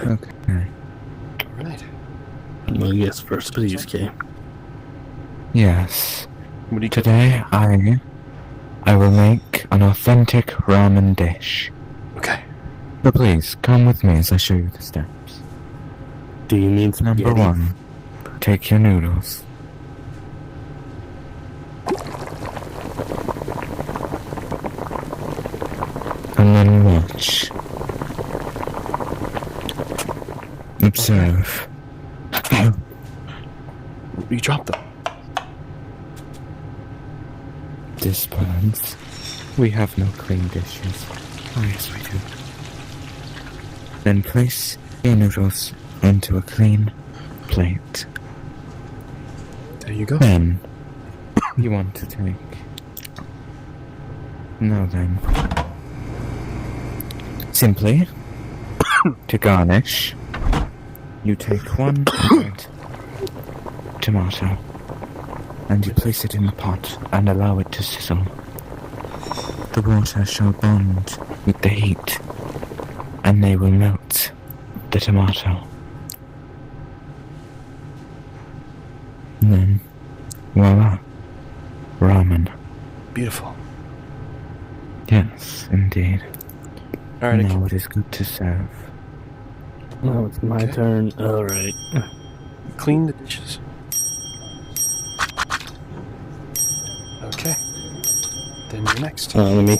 Okay. Alright. Well, yes, first please, Kay. Yes. What do you Today, I will make an authentic ramen dish. Okay. But please, come with me as I show you the steps. Do you mean spaghetti? Number 1. Take your noodles. And then watch. Observe. You dropped them. Dispense. We have no clean dishes. Oh yes, we do. Then place your noodles onto a clean plate. There you go. Then, you want to take... Now then. Simply, to garnish, you take one red tomato, and you place it in the pot and allow it to sizzle. The water shall bond with the heat, and they will melt the tomato. And then, voila, ramen. Beautiful. Yes, indeed. Alright, Now it is good to serve. Now it's my turn. Alright. clean the dishes. Okay. Then you're next. Let me...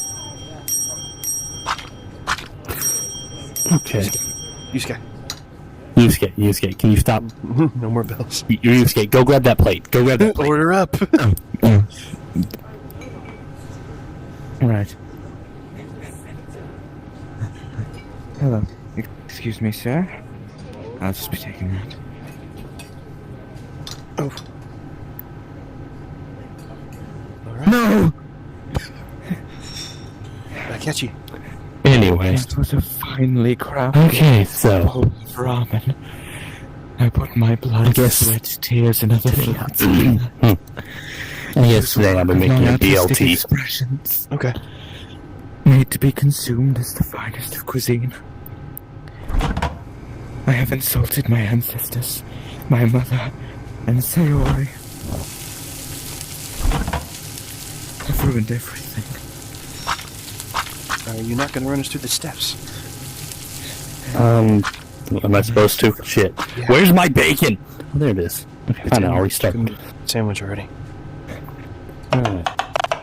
Okay. Yusuke, can you stop? No more bells. Yusuke, go grab that plate. Go grab that plate. Order up. Right. Hello. Excuse me, sir. I'll just be taking that. Oh. Alright. No! Back at you. Anyway. This was a finely crafted Okay, so... bowl of ramen. I put my blood, sweat, tears, and other thoughts in that. I guess today I've been making a artistic BLT. expressions, Okay. made to be consumed as the finest of cuisine. I have insulted my ancestors, my mother, and Sayori. I've ruined everything. You're not going to run us through the steps. What am I supposed to? Shit. Yeah. Where's my bacon? Oh, there it is. Okay, fine, I'll restart. Sandwich already. Alright.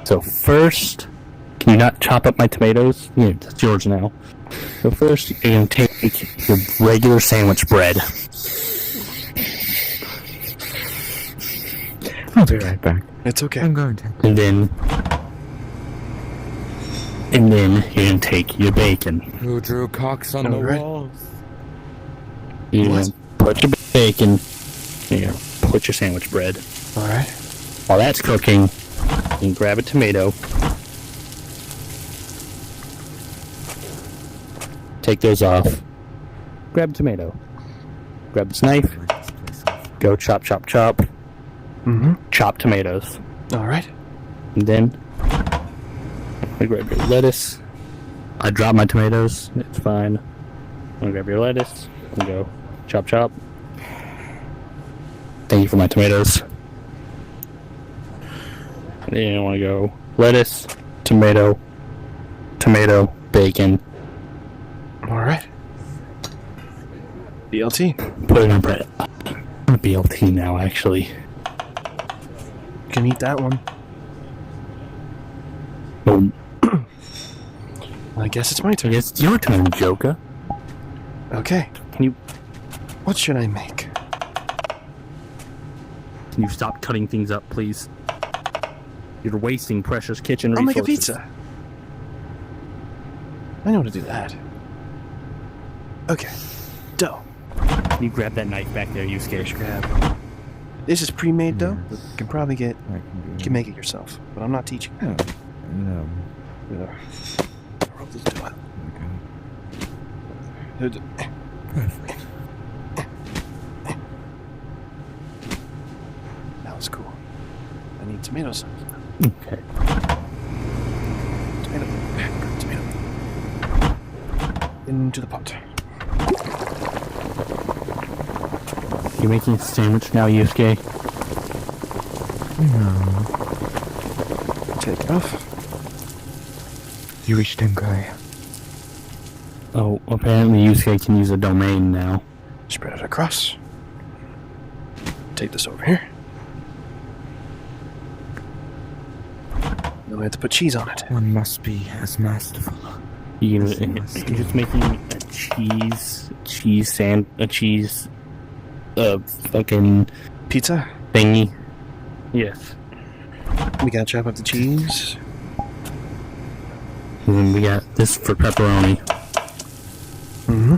So first, can you not chop up my tomatoes? Yeah, that's yours now. So first, you're going to take your regular sandwich bread. I'll be right back. It's okay. I'm going to. And then you're going to take your bacon. Who drew cocks on the walls? You're going to put your bacon. Here, put your sandwich bread. Alright. While that's cooking, you can grab a tomato. Take those off. Grab a tomato. Grab this knife. Go chop, chop, chop. Mm-hmm. Chop tomatoes. Alright. And then I grab your lettuce. I drop my tomatoes. It's fine. I'm gonna grab your lettuce and go chop, chop. Thank you for my tomatoes. And then I want to go lettuce, tomato, tomato, bacon. Alright. BLT. Put it on bread. I'm a BLT now, actually. You can eat that one. Boom. I guess it's my turn. It's your turn, Joker. Okay. What should I make? Can you stop cutting things up, please? You're wasting precious kitchen I'll resources. make a pizza. I know how to do that. Okay. Dough. Can you grab that knife back there, you scared? Grab. This is pre-made dough. Yes. You can probably get. I can do You can make it yourself, but I'm not teaching. Oh, no. Roll this dough out. Perfect. That was cool. I need tomato sauce. Okay. Tomato. Into the pot. You making a sandwich now, Yusuke? No. Take it off. You reached in, guy. Oh, apparently Yusuke can use a domain now. Spread it across. Take this over here. Then we have to put cheese on it. One must be as masterful. You're just making a fucking Pizza? thingy. Yes. We gotta chop up the cheese. And then we got this for pepperoni. Mm-hmm.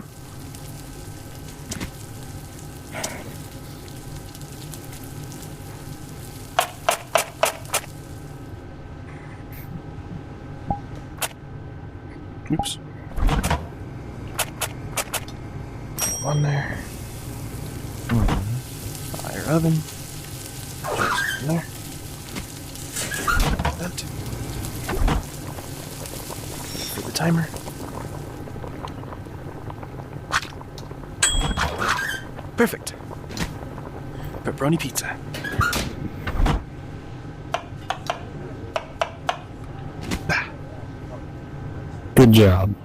Oops. On there. Fire oven. Just in there. That. For the timer. Perfect. Pepperoni pizza. Good job.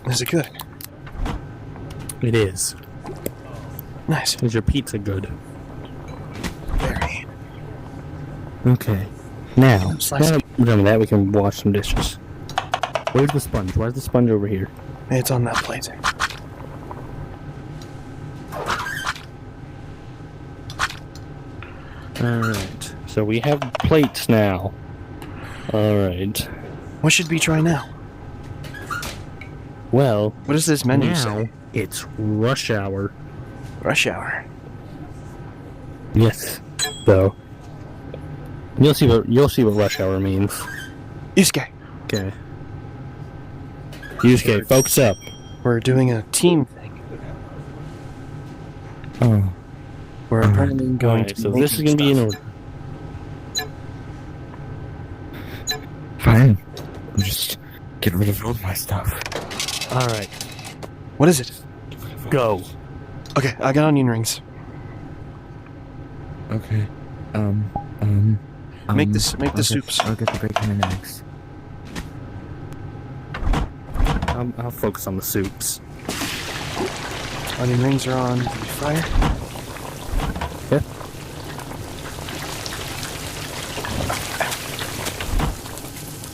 Is it good? It is. Nice. Is your pizza good? Very. Okay. Now, Slice now it. that we're done with that, we can wash some dishes. Where's the sponge? Where's the sponge over here? It's on that plate. Alright. So we have plates now. Alright. What should we try now? Well, What does this menu now say? it's rush hour. Rush hour. Yes. So you'll see what rush hour means. Yusuke, Okay. Yusuke, focus up. we're doing a team thing. Oh. We're apparently going Alright, to so be this is making gonna be in stuff. order. Fine. Just get rid of all my stuff. Alright. What is it? Go. Okay, I got onion rings. Okay. Make the I'll soups. I'll get the bacon and eggs. I'll focus on the soups. Onion rings are on the fryer. Okay.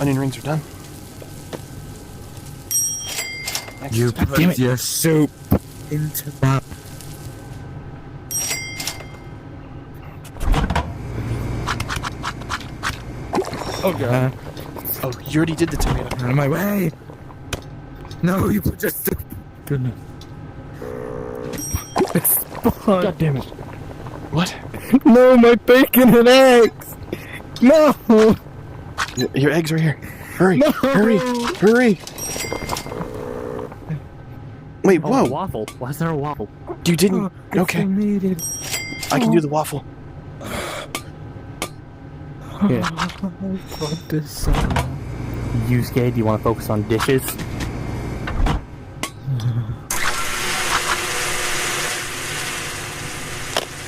Onion rings are done. Next. You damn put it. your soup into that. Oh god. Oh, you already did the tomato. Out of my way! No, you put your soup. Goodness. It's God damn it. What? No, my bacon and eggs! No! Your eggs are here. Hurry! No! Hurry! Hurry! Wait, Oh, whoa! a waffle. Why is there a waffle? You didn't. It's Okay, needed. I can do the waffle. Yeah. Fuck this up. Yusuke, do you want to focus on dishes?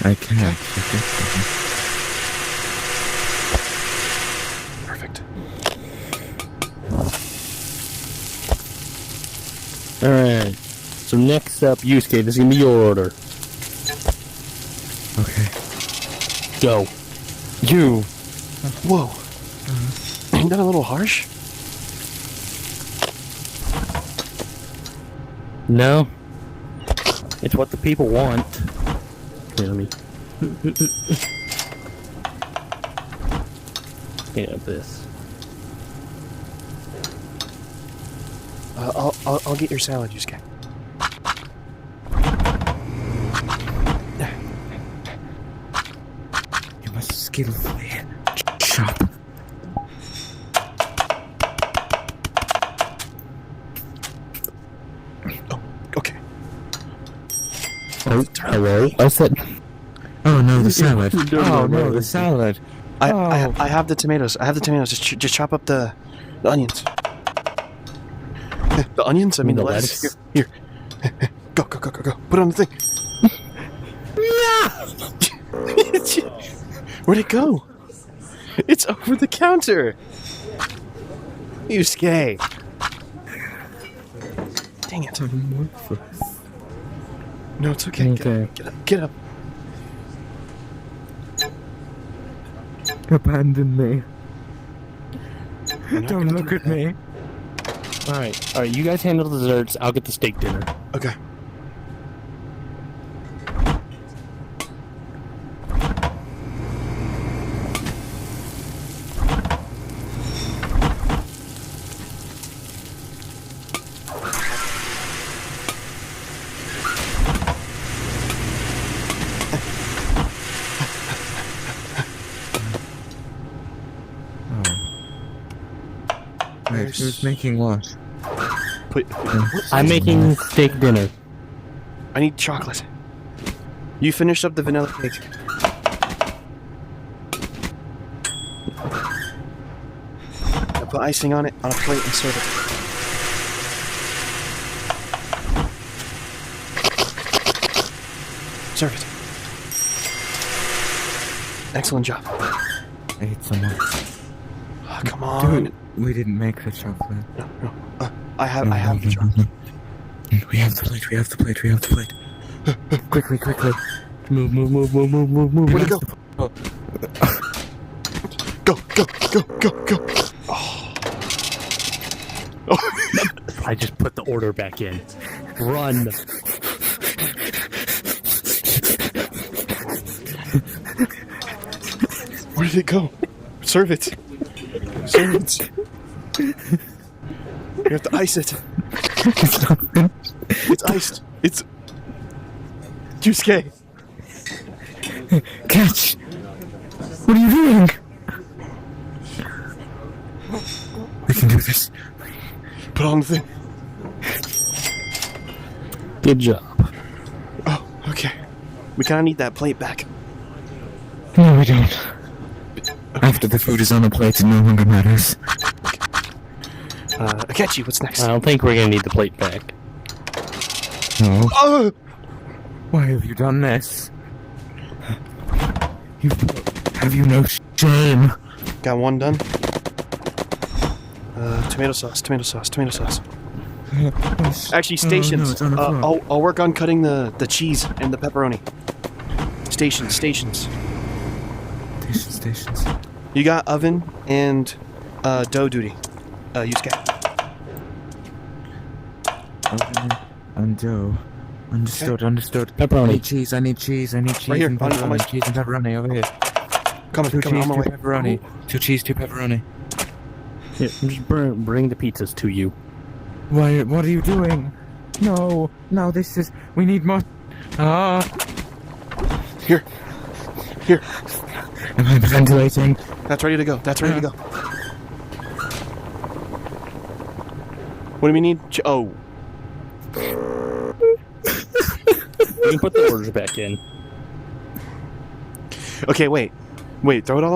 I can't. Perfect. Alright. So next up, Yusuke, this is gonna be your order. Okay. Go. You. Whoa. Ain't that a little harsh? No. It's what the people want. Here, let me. Yeah, this. I'll get your salad, Yusuke. You must skillfully chop. Oh, okay. Oh, hello? I said. Oh no, the salad. You're doing Oh it no, right. the salad. I Oh. have the tomatoes. I have the tomatoes. Just chop up the onions. The onions? I mean the The lettuce. lettuce? Here. Go. Put it on the thing. Where'd it go? It's over the counter. You skay. Dang it. No, it's okay. Okay. Get up. Abandon me. We're not Don't gonna look do at that. me. Alright, you guys handle the desserts. I'll get the steak dinner. Okay. Wait, who's making what? I'm making steak dinner. I need chocolate. You finished up the vanilla cake. Now put icing on it on a plate and serve it. Serve it. Excellent job. I ate someone. Oh, come on. Dude, we didn't make the chocolate. No. I have the chocolate. We have the plate. Quickly. Move. Where'd it go? Go. Oh. I just put the order back in. Run. Where did it go? Serve it. You have to ice it. It's not finished. It's iced. It's Juice-K. Catch! What are you doing? We can do this. Put on the thing. Good job. Oh, okay. We kind of need that plate back. No, we don't. After the food is on a plate, it no longer matters. Akechi, what's next? I don't think we're gonna need the plate back. No. Oh! Why have you done this? Have you no shame? Got one done. Tomato sauce. Actually, stations. no, it's on the floor. I'll work on cutting the cheese and the pepperoni. Stations. Stations. You got oven and dough duty. Yusuke. Oven and dough. Understood. Pepperoni. I need cheese. Right here, and on pepperoni. my- Cheese and pepperoni over here. Come Two on, cheese, on my two way. pepperoni. 2 cheese, 2 pepperoni. Here, just bring the pizzas to you. Why? What are you doing? No, this is. We need more. Here. Am I ventilating? That's ready to go. What do we need? Oh. You can put the orders back in. Okay, wait. Throw it all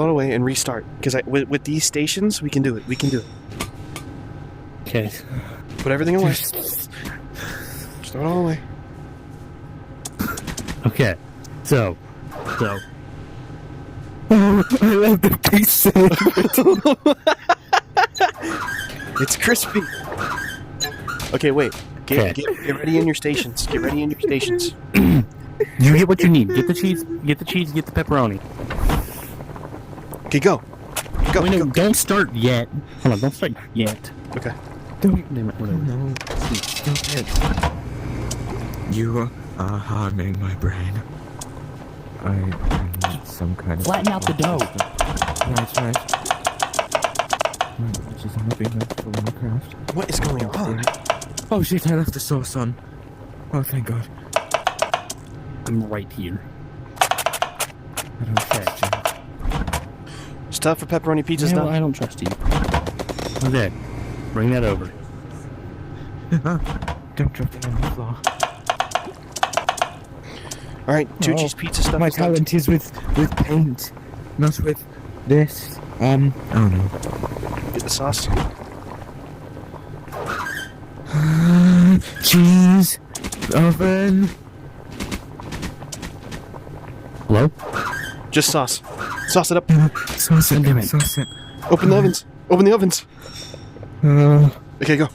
away and restart. Because with these stations, we can do it. Okay. Put everything away. Just throw it all away. Okay. So. Oh, I love the pizza. It's crispy. Okay, wait. Get ready in your stations. You get what you need. Get the cheese, get the pepperoni. Okay, go. Wait, no, don't start yet. Hold on, don't start yet. Okay. Don't. Damn it, whatever. No. Stop it. You are harming my brain. I need some kind of. Flatten out the dough. Right. Which is not being vegetable in the craft. What is going on? Oh shit, I left the sauce on. Oh, thank God. I'm right here. I don't trust you. Stuff for pepperoni pizza's No, done. I don't trust you. Okay, bring that over. Don't drop it on the floor. All right, 2 cheese pizza stuff. My is done. talent is with paint, not with this. Oh no. Get the sauce. cheese, oven. Hello? Just sauce. Sauce it up. Sauce it, Damn it. sauce it. Open the ovens. Open the ovens. Okay, go.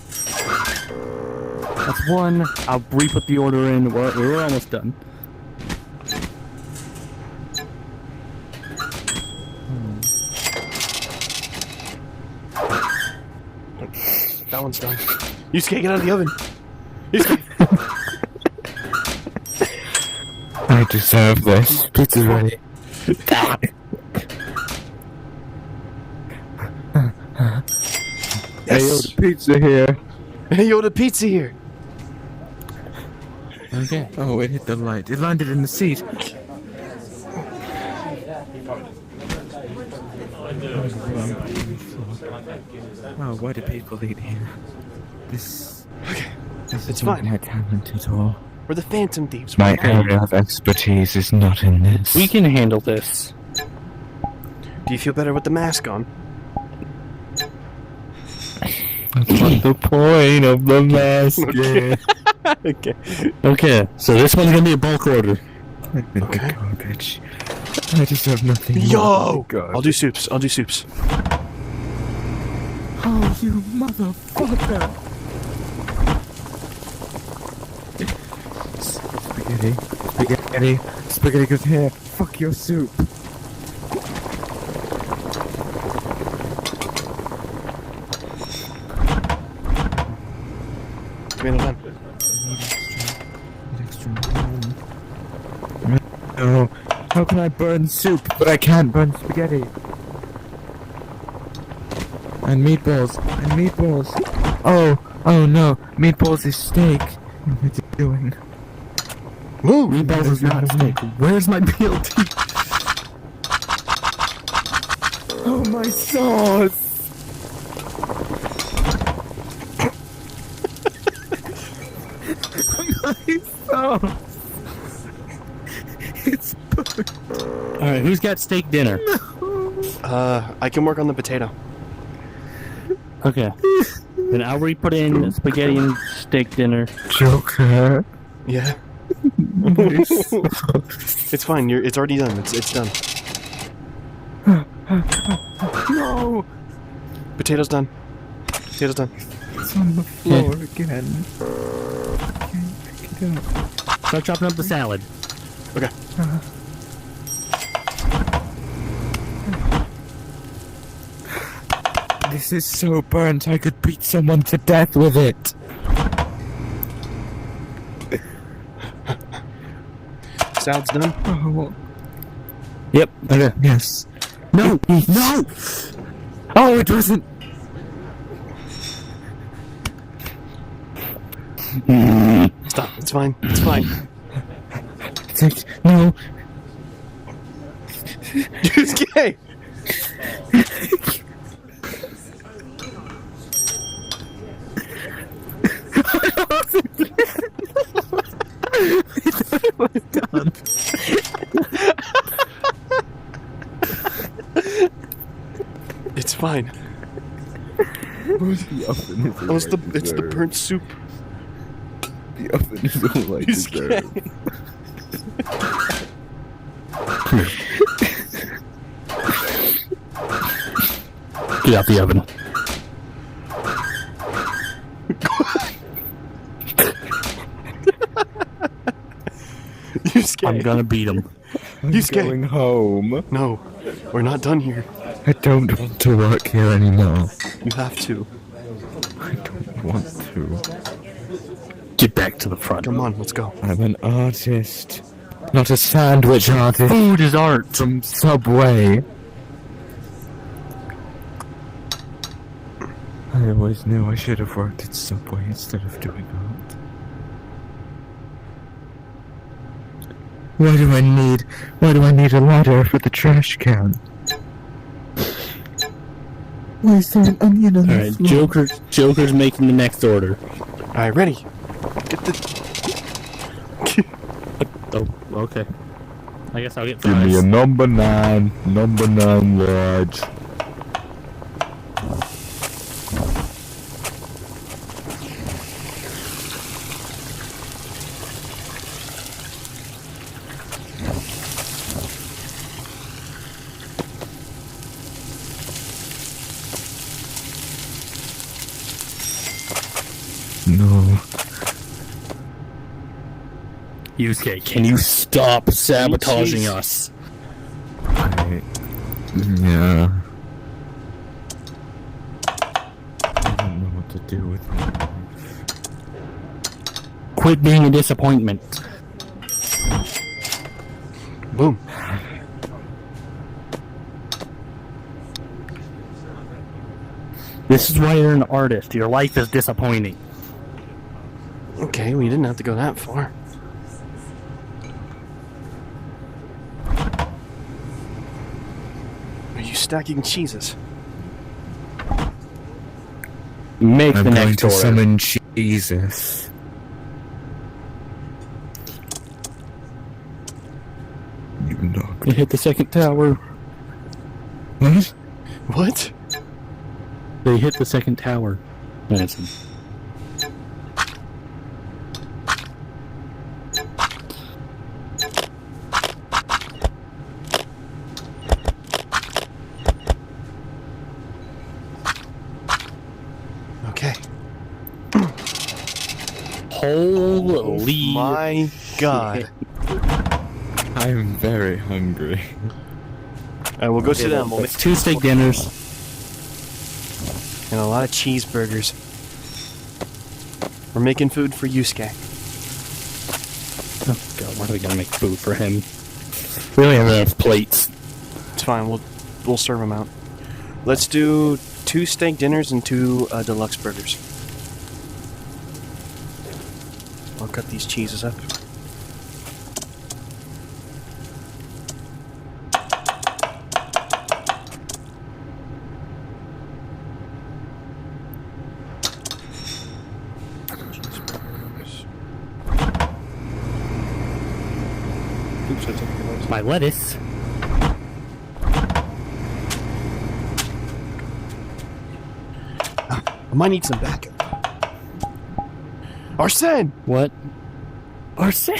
That's one. I'll re-put the order in. We're almost done. That one's done. Yusuke, get out of the oven. Yusuke. I deserve this. Pizza's ready. Hey, yo, the pizza here. Hey, yo, the pizza here. Okay. Oh, it hit the light. It landed in the seat. Oh, why do people eat here? This It's is fine. not my talent at all. We're the Phantom Thieves. My area of expertise is not in this. We can handle this. Do you feel better with the mask on? That's not the point of the mask. Okay. Okay, so this one's gonna be a bulk order. Okay. Garbage. I deserve nothing. Yo! God. I'll do soups. I'll do soups. Oh, you motherfucker! Spaghetti goes here. Fuck your soup. Tomato done. No, how can I burn soup, but I can't burn spaghetti? And meatballs. Oh no, meatballs is steak. What are you doing? Move! Meatballs is not a steak. Where's my BLT? Oh, my sauce! My sauce! It's burnt. Alright, who's got steak dinner? I can work on the potato. Okay. Then I'll re-put in spaghetti and steak dinner. Joker. Yeah. My sauce. It's fine. It's already done. It's done. No! Potato's done. Potato's done. It's on the floor again. Okay, pick it up. Start chopping up the salad. Okay. This is so burnt, I could beat someone to death with it. Salad's done. Oh, Yep. Okay. yes. No! No! Oh, it wasn't. Stop. It's fine. It's fine. It's like, no. Yusuke! Done. It's fine. The oven is It's the burnt soup. The oven is all I deserve. Get out the oven. Yusuke. I'm gonna beat him. I'm Yusuke. going home. No, we're not done here. I don't want to work here anymore. You have to. I don't want to. Get back to the front. Come on, let's go. I'm an artist, not a sandwich artist Food is art. from Subway. I always knew I should have worked at Subway instead of doing art. Why do I need a ladder for the trash can? Why is there an onion on the Alright, floor? Joker's making the next order. Alright, ready. Get the... Oh, okay. I guess I'll get Give me a fries. number 9 large. No. Yusuke, can you stop sabotaging Jeez. us? Yeah. I don't know what to do with it. Quit being a disappointment. Boom. This is why you're an artist. Your life is disappointing. Okay, we didn't have to go that far. Are you stacking cheeses? Make I'm the going next to order. summon Jesus. You knocked. You hit the second tower. What? What? They hit the second tower. Madison. Okay. Holy My God. I'm very hungry. Alright, we'll go sit down. We'll make 2 steak dinners. and a lot of cheeseburgers. We're making food for Yusuke. Oh god, why are we gonna make food for him? We only have enough plates. It's fine. We'll serve him out. Let's do 2 steak dinners and 2 deluxe burgers. I'll cut these cheeses up. Oops, I took your lettuce. My lettuce. I might need some backup. Arsene! What? Arsene!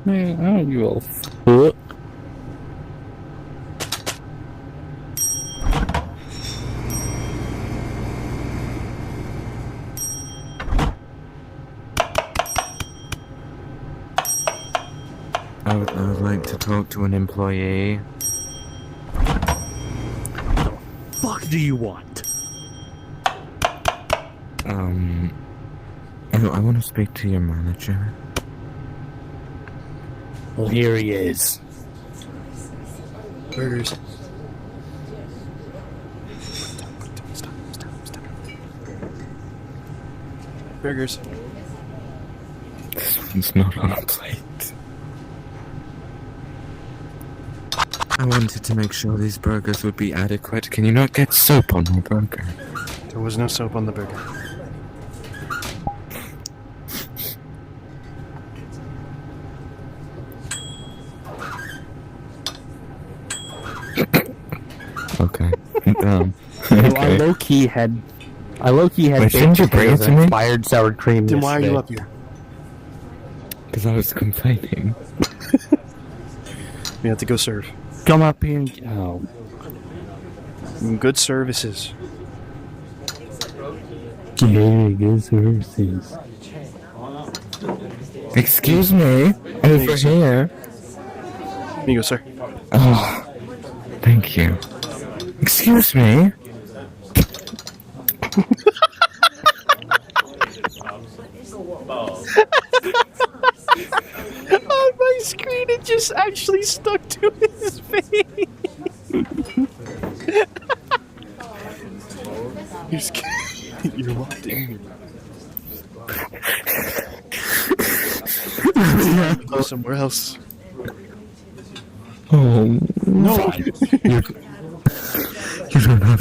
Man, I don't give a fuck. I would like to talk to an employee. Fuck do you want? I want to speak to your manager. Well, here he is. Burgers. Stop. Burgers. This one's not on a plate. I wanted to make sure these burgers would be adequate. Can you not get soap on your burger? There was no soap on the burger. Okay. I Okay. low-key had Wait, shouldn't you bring it to me? expired sour cream. Then why are you yesterday. up here? Because I was complaining. We have to go serve. Come up here and... Oh. Good services. Yeah, good services. Excuse me. Over here. Here you go, sir. Oh, thank you. Excuse me. On my screen, it just actually stuck to his face. You're locked in. Go somewhere else. Oh, No. you don't have